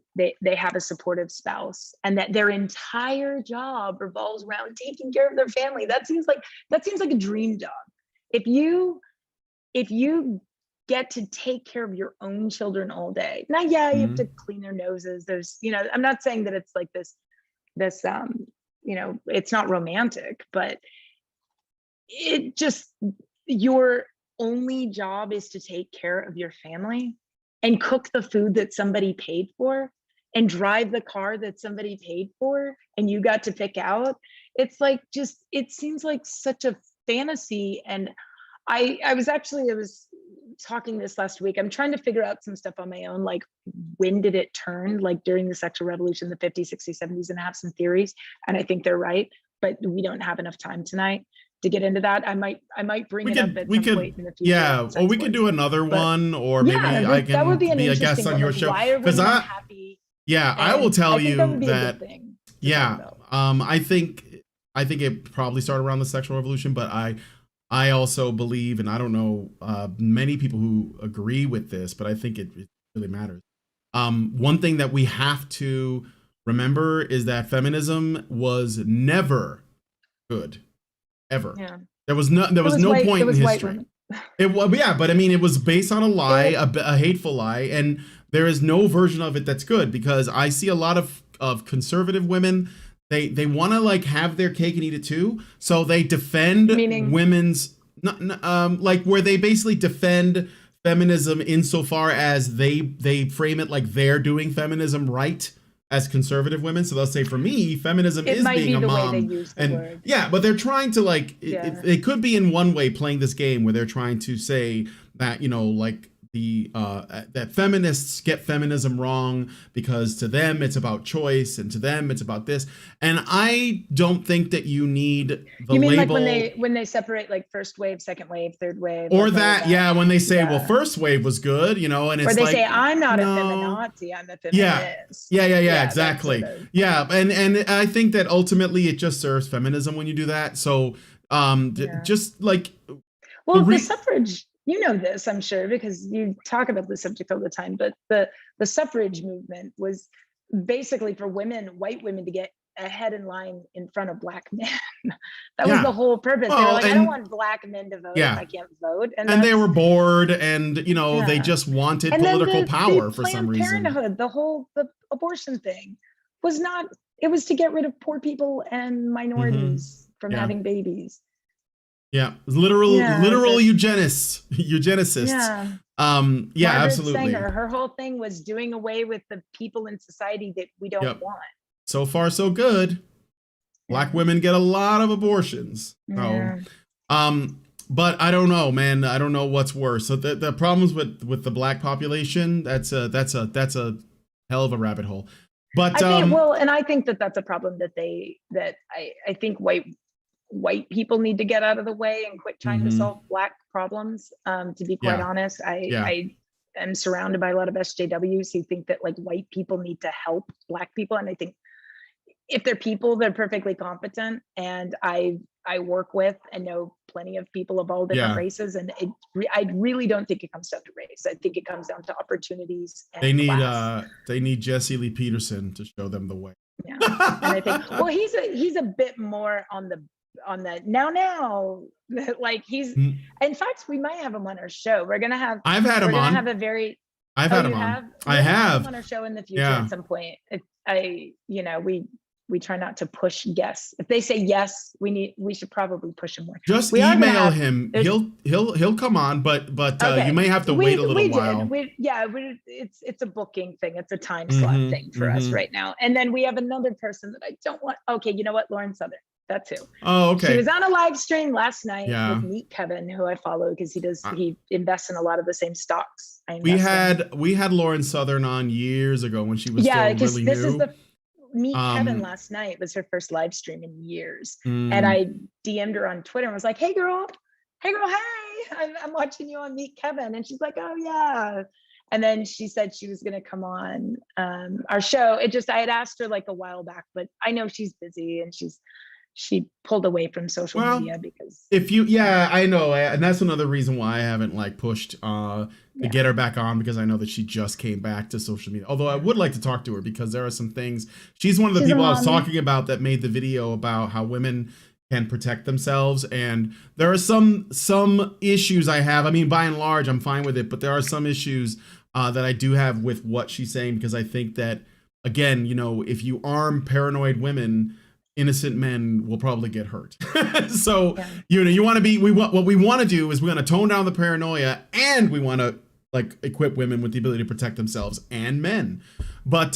have a supportive spouse and that their entire job revolves around taking care of their family. That seems like a dream job. If you get to take care of your own children all day. Now, you have to clean their noses. There's, you know, I'm not saying that it's like this, you know, it's not romantic, but it just, your only job is to take care of your family and cook the food that somebody paid for and drive the car that somebody paid for and you got to pick out. It's like, just, it seems like such a fantasy. And I was talking this last week. I'm trying to figure out some stuff on my own, like when did it turn, like during the sexual revolution, the 50s, 60s, 70s, and I have some theories, and I think they're right, but we don't have enough time tonight to get into that. I might bring it up at some point in the future. Yeah, or we could do another one, or maybe I can that would be be a guest on your show. Why are women happy? Yeah, I will tell you that would be a good thing. I think it probably started around the sexual revolution, but I also believe, and I don't know many people who agree with this, but I think it really matters. One thing that we have to remember is that feminism was never good, ever. Yeah. There was no point in history. It was, but I mean, it was based on a lie, a hateful lie, and there is no version of it that's good, because I see a lot of conservative women. They want to like have their cake and eat it too. So they defend Meaning? women's like where they basically defend feminism insofar as they frame it like they're doing feminism right as conservative women. So they'll say, for me, feminism It is might being be a the mom. way they use the And word. yeah, but they're trying to like Yeah. they could be in one way playing this game where they're trying to say that, you know, like the that feminists get feminism wrong because to them it's about choice and to them it's about this. And I don't think that you need the You mean label, like when they separate like first wave, second wave, third wave, or like all that, of yeah, when they say, well, Yeah. first wave was good, you know, and it's Or they like, say, I'm not a no. feminazi, I'm a Yeah. feminist. Yeah, exactly. That sort of- Yeah, and I think that ultimately it just serves feminism when you do that. So Yeah. just like Well, the suffrage, you know this, I'm sure, because you talk about the subject all the time, but the suffrage movement was basically for women, white women, to get ahead in line in front of black men. That was Yeah. the whole purpose. They Well, were like, I and- don't want black men to vote Yeah. if I can't vote. and they that's- were bored, and you know, they Yeah. just wanted and then political the power for some Planned reason. Parenthood, the abortion thing was not, it was to get rid of poor people and minorities from Yeah. having babies. Yeah, literal Yeah, eugenicists. Yeah. Yeah, Margaret absolutely. Sanger, her whole thing was doing away with the people in society that we don't Yep. want. So far, so good. Black women get a lot of abortions. Yeah. So, but I don't know, man. I don't know what's worse. So the problems with the black population, that's a hell of a rabbit hole. But I think, well, and I think that that's a problem that I think white people need to get out of the way and quit trying to solve black problems. To be quite honest, I am surrounded by a lot of SJWs who think that like white people need to help black people, and I think if they're people, they're perfectly competent. And I work with and know plenty of people of all different races, and I really don't think it comes down to race. I think it comes down to opportunities. And they need Jesse Lee Peterson to show them the way. Yeah, and I think, well, he's a bit more on the now like he's. In fact, we might have him on our show. We're gonna have. I've had him on. Have a very. I've had him on. I have have on our show in the future at some point. We try not to push guests. If they say yes, we should probably push him more. Just email him. He'll come on, but you may have to wait a little while. It's a booking thing. It's a time slot thing for us right now. And then we have another person that I don't want. Okay, you know what? Lauren Southern. That's who. Oh, okay. She was on a live stream last night with Meet Kevin, who I follow because he invests in a lot of the same stocks. We had Lauren Southern on years ago when she was still really new. This is the Meet Kevin last night was her first live stream in years. And I DM'd her on Twitter and was like, hey girl, hey, I'm watching you on Meet Kevin. And she's like, oh yeah. And then she said she was going to come on our show. I had asked her like a while back, but I know she's busy and she pulled away from social media because I know. And that's another reason why I haven't like pushed to get her back on, because I know that she just came back to social media. Although I would like to talk to her because there are some things. She's one of the people I was talking about that made the video about how women can protect themselves. And there are some issues I have. I mean, by and large, I'm fine with it, but there are some issues that I do have with what she's saying, because I think that, again, you know, if you arm paranoid women, innocent men will probably get hurt. So, you want to be, what we want to do is we want to tone down the paranoia, and we want to like equip women with the ability to protect themselves, and men. But,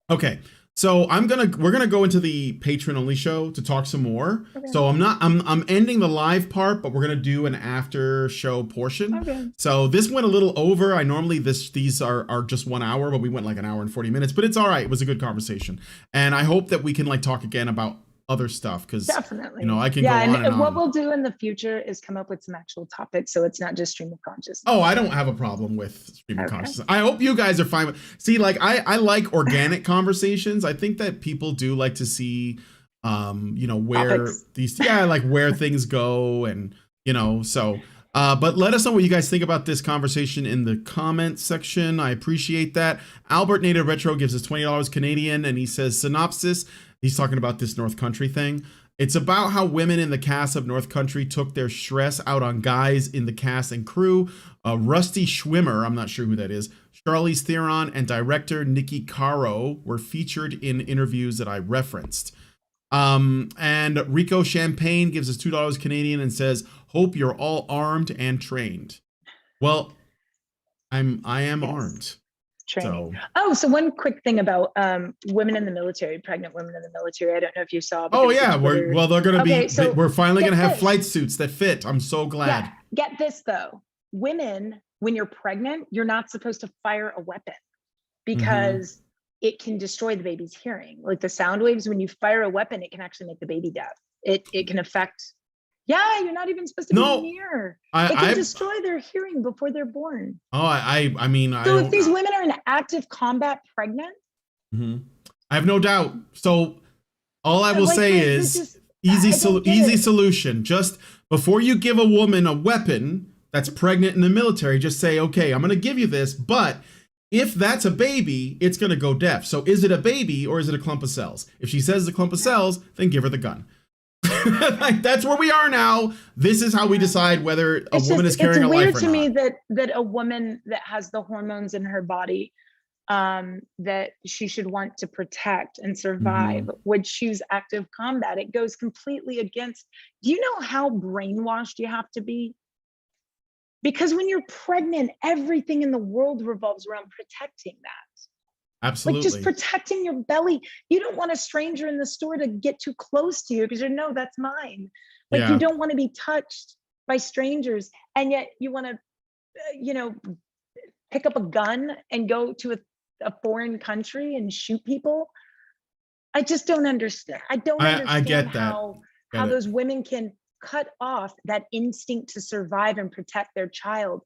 okay. So we're gonna go into the patron only show to talk some more. Okay. So I'm ending the live part, but we're gonna do an after show portion. Okay. So this went a little over. I normally these are just 1 hour, but we went like an hour and 40 minutes, but it's all right. It was a good conversation. And I hope that we can like talk again about other stuff, because definitely, you know, I can go on and what on. we'll do in the future is come up with some actual topics, so it's not just stream of consciousness. Oh, I don't have a problem with stream of consciousness. I hope you guys are fine with. See, like I like organic conversations. I think that people do like to see, you know, where topics. Like where things go, and you know, so. But let us know what you guys think about this conversation in the comments section. I appreciate that. Albert Native Retro gives us $20 Canadian, and he says synopsis. He's talking about this North Country thing. It's about how women in the cast of North Country took their stress out on guys in the cast and crew. Rusty Schwimmer, I'm not sure who that is, Charlize Theron, and director Nikki Caro were featured in interviews that I referenced. And Rico Champagne gives us $2 Canadian and says, "Hope you're all armed and trained." Well, I am armed. Training. So one quick thing about women in the military, pregnant women in the military. I don't know if you saw. Oh yeah, they're gonna be. So we're finally gonna have flight suits that fit. I'm so glad. Yeah. Get this though, women, when you're pregnant, you're not supposed to fire a weapon because it can destroy the baby's hearing. Like the sound waves, when you fire a weapon, it can actually make the baby deaf. It can affect. Yeah, you're not even supposed to be near. It can destroy their hearing before they're born. Oh, I mean, so if these women are in active combat pregnant, I have no doubt. So all I will say is easy solution. Just before you give a woman a weapon that's pregnant in the military, just say, okay, I'm going to give you this, but if that's a baby, it's going to go deaf. So is it a baby or is it a clump of cells? If she says it's a clump of cells, then give her the gun. Like, that's where we are now. This is how we decide whether a woman is carrying a life or not. It's weird to me that a woman that has the hormones in her body that she should want to protect and survive would choose active combat. It goes completely against. Do you know how brainwashed you have to be? Because when you're pregnant, everything in the world revolves around protecting that. Absolutely. Like just protecting your belly. You don't want a stranger in the store to get too close to you because you know that's mine. Like you don't want to be touched by strangers. And yet you want to, pick up a gun and go to a foreign country and shoot people. I just don't understand. I don't understand I get that. how those women can cut off that instinct to survive and protect their child.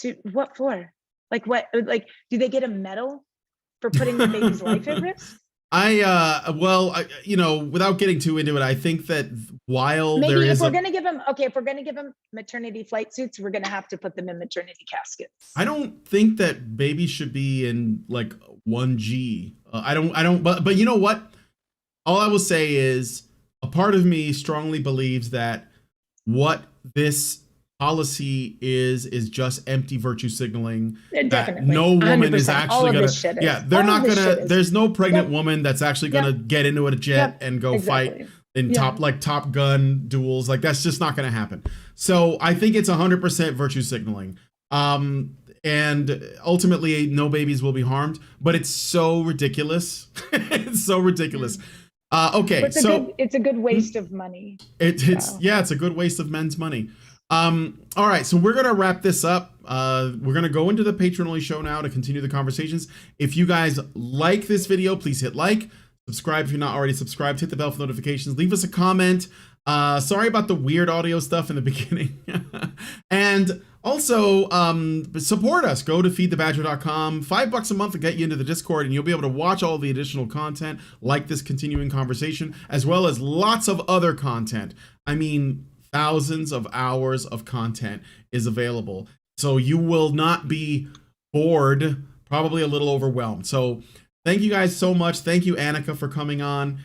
To what for? Like what? Like, do they get a medal for putting the baby's life at risk? Without getting too into it, I think that while maybe there if is we're going to give them maternity flight suits, we're going to have to put them in maternity caskets. I don't think that babies should be in like 1G. But you know what? All I will say is a part of me strongly believes that what this policy is just empty virtue signaling. That no woman is actually gonna. They're not gonna. There's no pregnant woman that's actually gonna get into a jet and go fight in Top Gun duels. Like that's just not gonna happen. So I think it's 100% virtue signaling. And ultimately, no babies will be harmed. But it's so ridiculous. It's so ridiculous. Okay, it's a good waste of money. It's a good waste of men's money. All right, so we're gonna wrap this up. We're gonna go into the Patreon only show now to continue the conversations. If you guys like this video, please hit like, subscribe if you're not already subscribed, hit the bell for notifications, leave us a comment. Sorry about the weird audio stuff in the beginning. And also support us. Go to feedthebadger.com. $5 a month to get you into the Discord, and you'll be able to watch all the additional content like this continuing conversation, as well as lots of other content. I mean, thousands of hours of content is available. So you will not be bored, probably a little overwhelmed. So thank you guys so much. Thank you, Annika, for coming on.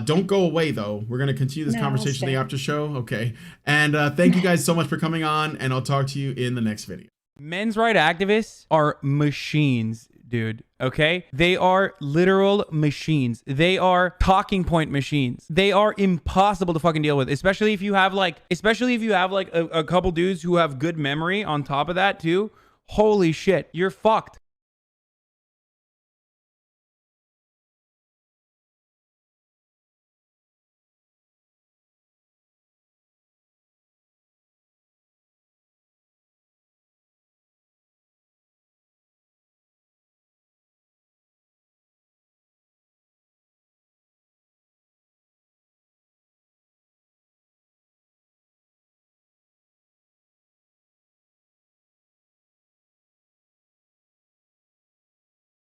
Don't go away, though. We're going to continue this conversation in the after show. Okay. And thank you guys so much for coming on, and I'll talk to you in the next video. Men's rights activists are machines, dude. Okay? They are literal machines. They are talking point machines. They are impossible to fucking deal with, especially if you have like a couple dudes who have good memory on top of that too. Holy shit, you're fucked.